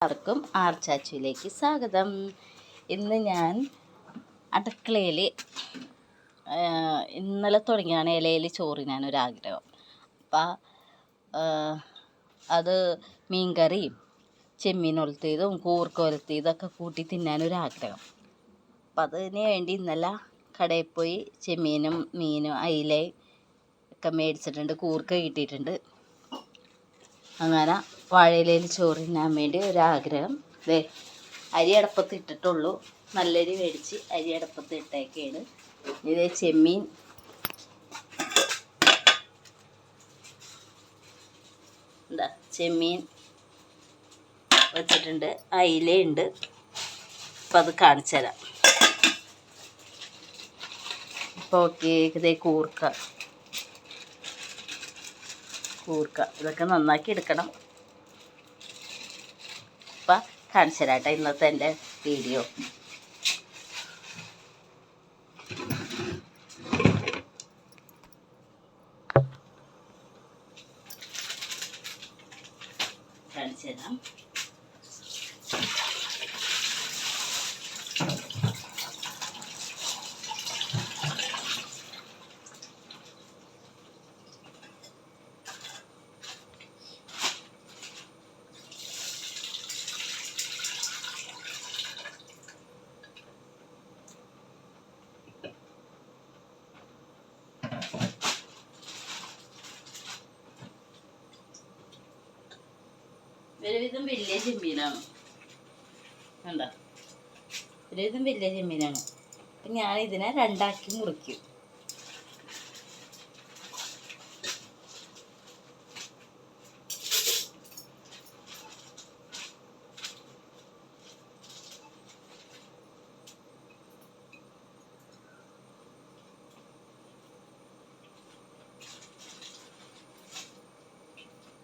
എല്ലാവർക്കും ആർച്ചാച്ചുവിലേക്ക് സ്വാഗതം. ഇന്ന് ഞാൻ അടുക്കളയിൽ ഇന്നലെ തുടങ്ങിയാണ് ഇലയിൽ ചോറിനാനൊരാഗ്രഹം. അപ്പം അത് മീൻകറിയും ചെമ്മീൻ ഒലത്തിയതും കൂർക്ക ഒലത്തിയതൊക്കെ കൂട്ടി തിന്നാനൊരാഗ്രഹം. അപ്പം അതിന് വേണ്ടി ഇന്നലെ കടയിൽ പോയി ചെമ്മീനും മീനും അയിലയും ഒക്കെ മേടിച്ചിട്ടുണ്ട്. കൂർക്ക കിട്ടിയിട്ടുണ്ട്. അങ്ങനെ വാഴയിലയിൽ ചോറ് തിന്നാൻ വേണ്ടി ഒരാഗ്രഹം. അരി അടപ്പത്ത് ഇട്ടിട്ടുള്ളൂ. നല്ലരി മേടിച്ച് അരി അടപ്പത്ത് ഇട്ടേക്കാണ്. ഇതേ ചെമ്മീൻ ചെമ്മീൻ വെച്ചിട്ടുണ്ട്. അയിലയുണ്ട്. അപ്പം അത് കാണിച്ചു തരാം. ഇപ്പോൾ ഓക്കെ. ഇതേ കൂർക്ക ഇതൊക്കെ നന്നാക്കി എടുക്കണം. അപ്പം കാണിച്ചു തരാട്ടെ ഇന്നത്തെ എൻ്റെ വീഡിയോ. കാണിച്ചു തരാം. ഒരുവിധം വലിയ ചെമ്മീനാണ്. കണ്ടോ? ഒരുവിധം വലിയ ചെമ്മീനാണ്. അപ്പം ഞാൻ ഇതിനെ രണ്ടാക്കി മുറിക്കും.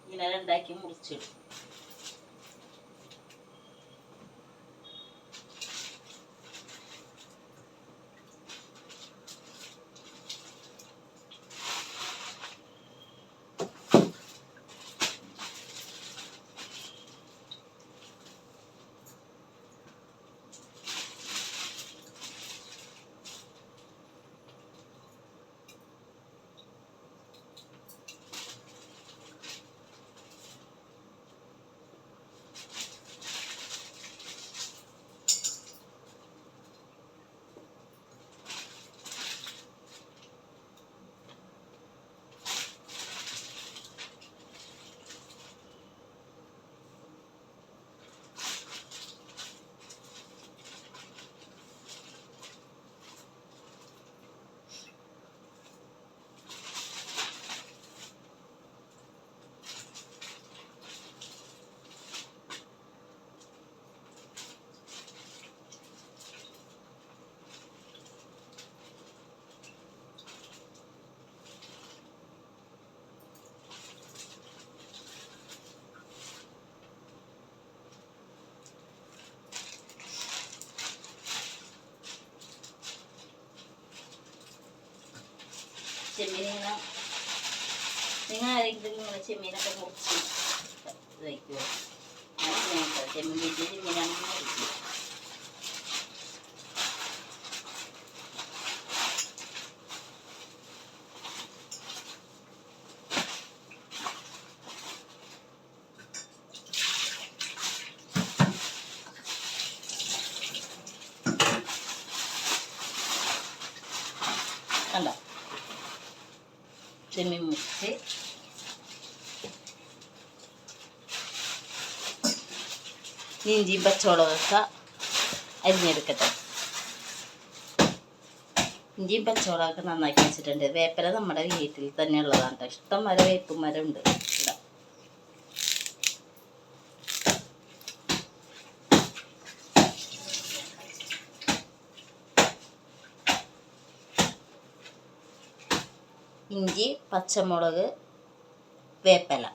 ഇങ്ങനെ രണ്ടാക്കി മുറിച്ചിടും. ചെമ്മീനിങ്ങനെ നിങ്ങൾ ആരെങ്കിലും നിങ്ങളെ ചെമ്മീനൊക്കെ മുറിച്ച് വയ്ക്കുമോ? ചെമ്മീൻ വലിയ ചെമ്മീനാണെങ്കിൽ മുറിക്കും. കണ്ടോ? ചെമ്മീൻ മുറിച്ച് ഇഞ്ചിയും പച്ചമുളകൊക്കെ അരിഞ്ഞെടുക്കട്ടെ. ഇഞ്ചിയും പച്ചമുളകൊക്കെ നന്നാക്കി വെച്ചിട്ടുണ്ട്. വേപ്പില നമ്മുടെ വീട്ടിൽ തന്നെ ഉള്ളതാണ് കേട്ടോ. ഇഷ്ടം വരെ വേപ്പും മരം ഉണ്ട് ഇവിടെ. ഇഞ്ചി, പച്ചമുളക്, വേപ്പില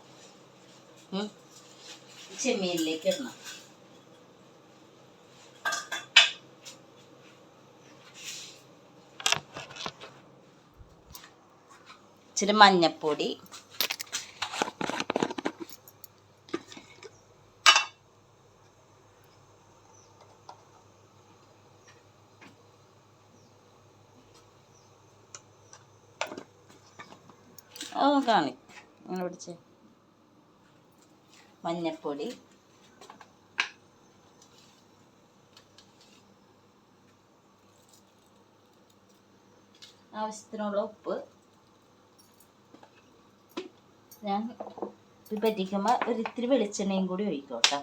ചെമ്മീനിലേക്ക് ഇടണം. ഇച്ചിരി മഞ്ഞപ്പൊടി, കാണി അങ്ങനെ പിടിച്ച്. മഞ്ഞപ്പൊടി, ആവശ്യത്തിനുള്ള ഉപ്പ്. ഞാൻ ഇത് പറ്റിക്കുമ്പോൾ ഒരിത്തിരി വെളിച്ചെണ്ണയും കൂടി ഒഴിക്കോട്ടെ.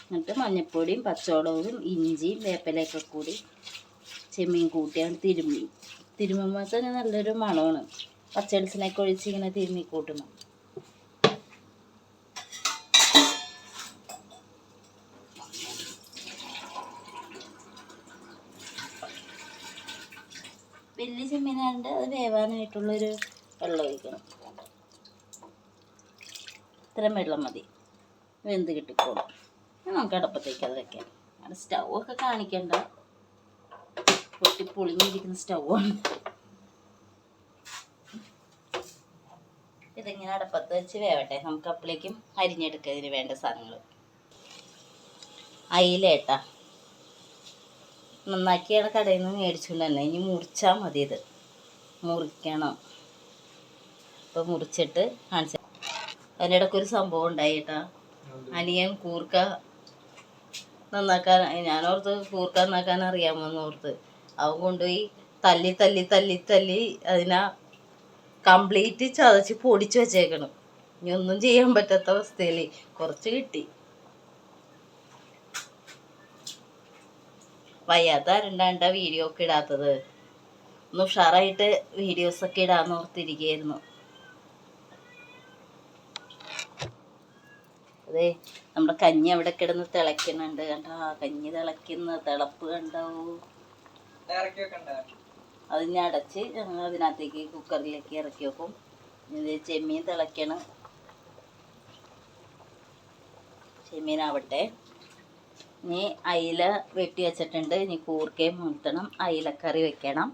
എന്നിട്ട് മഞ്ഞൾപ്പൊടിയും പച്ചമുളകും ഇഞ്ചിയും വേപ്പിലയൊക്കെ കൂടി ചെമ്മീൻ കൂട്ടിയാണ് തിരുമ്മുമ്പോൾ തന്നെ നല്ലൊരു മണമാണ്. പച്ചവെളിച്ചെണ്ണയൊക്കെ ഒഴിച്ച് ഇങ്ങനെ തിരുമ്മി കൂട്ടണം. വലിയ ചെമ്മീനാണ്ട് അത് വേവാനായിട്ടുള്ളൊരു വെള്ളം ഒഴിക്കണം. ഇത്രയും വെള്ളം മതി, വെന്ത് കിട്ടിക്കോളും. നമുക്ക് അടുപ്പത്തേക്ക് അത് വെക്കാം. അവിടെ സ്റ്റൗവൊക്കെ കാണിക്കണ്ട, പൊളിഞ്ഞിരിക്കുന്ന സ്റ്റൗവാണ്. ഇതിങ്ങനെ അടുപ്പത്ത് വെച്ച് വേവട്ടെ. നമുക്ക് അപ്പോഴേക്കും അരിഞ്ഞെടുക്കുക ഇതിന് വേണ്ട സാധനങ്ങൾ. അയിലേട്ടാ നന്നാക്കിയാണ് കടയിൽ നിന്ന് മേടിച്ചുകൊണ്ട് തന്നെ. ഇനി മുറിച്ചാൽ മതി, ഇത് മുറിക്കണം. അപ്പോൾ മുറിച്ചിട്ട് കാണിച്ച അതിനിടയ്ക്ക് ഒരു സംഭവം ഉണ്ടായി കേട്ടാ. അനിയൻ കൂർക്ക നന്നാക്കാൻ, ഞാനോർത്ത് കൂർക്ക നന്നാക്കാൻ അറിയാമെന്ന് ഓർത്ത് അവൻ കൊണ്ടുപോയി തല്ലി തല്ലി തല്ലി തല്ലി അതിനെ കംപ്ലീറ്റ് ചതച്ച് പൊടിച്ച് വെച്ചേക്കണം. ഇനി ഒന്നും ചെയ്യാൻ പറ്റാത്ത അവസ്ഥയിൽ കുറച്ച് കിട്ടി. വയ്യാത്ത ആരുണ്ടാണ്ട വീഡിയോ ഒക്കെ ഇടാത്തത്. ഒന്ന് ഉഷാറായിട്ട് വീഡിയോസൊക്കെ ഇടാന്ന് ഓർത്തിരിക്കുകയായിരുന്നു. അതെ, നമ്മുടെ കഞ്ഞി അവിടെ കിടന്ന് തിളയ്ക്കുന്നുണ്ട് കണ്ടോ. കഞ്ഞി തിളയ്ക്കുന്ന തിളപ്പ് കണ്ടോ. അതിനെ അടച്ച് ഞങ്ങൾ അതിനകത്തേക്ക് കുക്കറിലേക്ക് ഇറക്കി വെക്കും. ഇത് ചെമ്മീൻ തിളയ്ക്കണം. ചെമ്മീനാവട്ടെ. ഇനി അയില വെട്ടി വെച്ചിട്ടുണ്ട്. ഇനി കൂർക്കയും മുത്തണം, അയിലക്കറി വെക്കണം.